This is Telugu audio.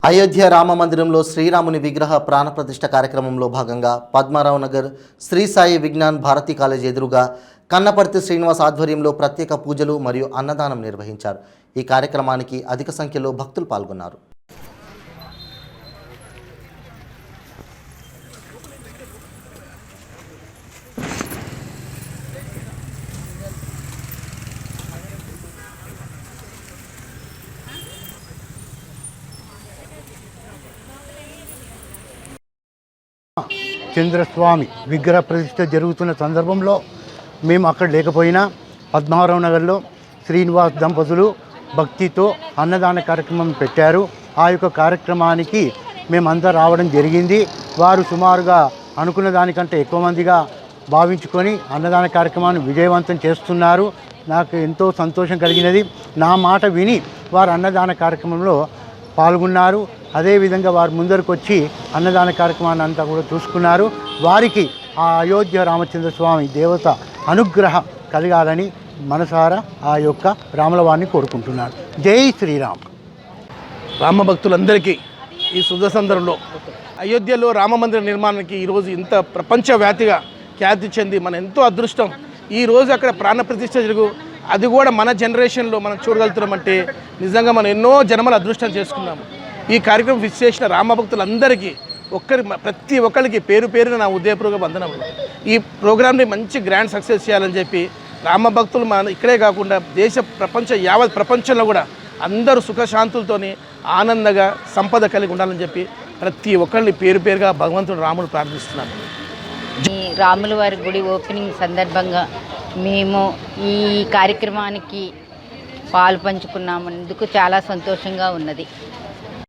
అయోధ్య రామ మందిరంలో శ్రీరాముని విగ్రహ ప్రాణప్రతిష్ఠ కార్యక్రమంలో భాగంగా పద్మారావు నగర్ శ్రీ సాయి విజ్ఞాన్ భారతి కాలేజ్ ఎదురుగా కన్నపర్తి శ్రీనివాస్ ఆధ్వర్యంలో ప్రత్యేక పూజలు మరియు అన్నదానం నిర్వహించారు. ఈ కార్యక్రమానికి అధిక సంఖ్యలో భక్తులు పాల్గొన్నారు. చంద్రస్వామి విగ్రహ ప్రతిష్ఠ జరుగుతున్న సందర్భంలో మేము అక్కడ లేకపోయినా పద్మారావు నగర్లో శ్రీనివాస్ దంపతులు భక్తితో అన్నదాన కార్యక్రమం పెట్టారు. ఆ యొక్క కార్యక్రమానికి మేమంతా రావడం జరిగింది. వారు సుమారుగా అనుకున్న దానికంటే ఎక్కువ మందిగా భావించుకొని అన్నదాన కార్యక్రమాన్ని విజయవంతం చేస్తున్నారు. నాకు ఎంతో సంతోషం కలిగినది. నా మాట విని వారు అన్నదాన కార్యక్రమంలో పాల్గొన్నారు. అదేవిధంగా వారు ముందరకు వచ్చి అన్నదాన కార్యక్రమాన్ని అంతా కూడా చూసుకున్నారు. వారికి ఆ అయోధ్య రామచంద్ర స్వామి దేవత అనుగ్రహం కలగాలని మనసారా ఆ యొక్క రాములవారిని కోరుకుంటున్నాను. జై శ్రీరామ్. రామ భక్తులందరికీ ఈ శుద్ధ సందర్భంలో అయోధ్యలో రామ మందిర నిర్మాణానికి ఈరోజు ఇంత ప్రపంచవ్యాప్తిగా ఖ్యాతి చెంది మన ఎంతో అదృష్టం. ఈరోజు అక్కడ ప్రాణప్రతిష్ఠ జరుగు అది కూడా మన జనరేషన్లో మనం చూడగలుగుతున్నామంటే నిజంగా మనం ఎన్నో జన్మల అదృష్టం చేసుకున్నాము. ఈ కార్యక్రమం విశేషణ రామ భక్తులందరికీ ప్రతి ఒక్కరికి పేరు పేరున నా ఉదయపూర్వక వందనములు. ఈ ప్రోగ్రామ్ని మంచి గ్రాండ్ సక్సెస్ చేయాలని చెప్పి రామ భక్తులు మన ఇక్కడే కాకుండా యావత్ ప్రపంచంలో కూడా అందరూ సుఖశాంతులతోని ఆనందంగా సంపద కలిగి ఉండాలని చెప్పి ప్రతి ఒక్కరిని పేరు పేరుగా భగవంతుడు రాముడు ప్రార్థిస్తున్నాను. రాముల వారి గుడి ఓపెనింగ్ సందర్భంగా మేము ఈ కార్యక్రమానికి పాలు పంచుకున్నందుకు చాలా సంతోషంగా ఉన్నది.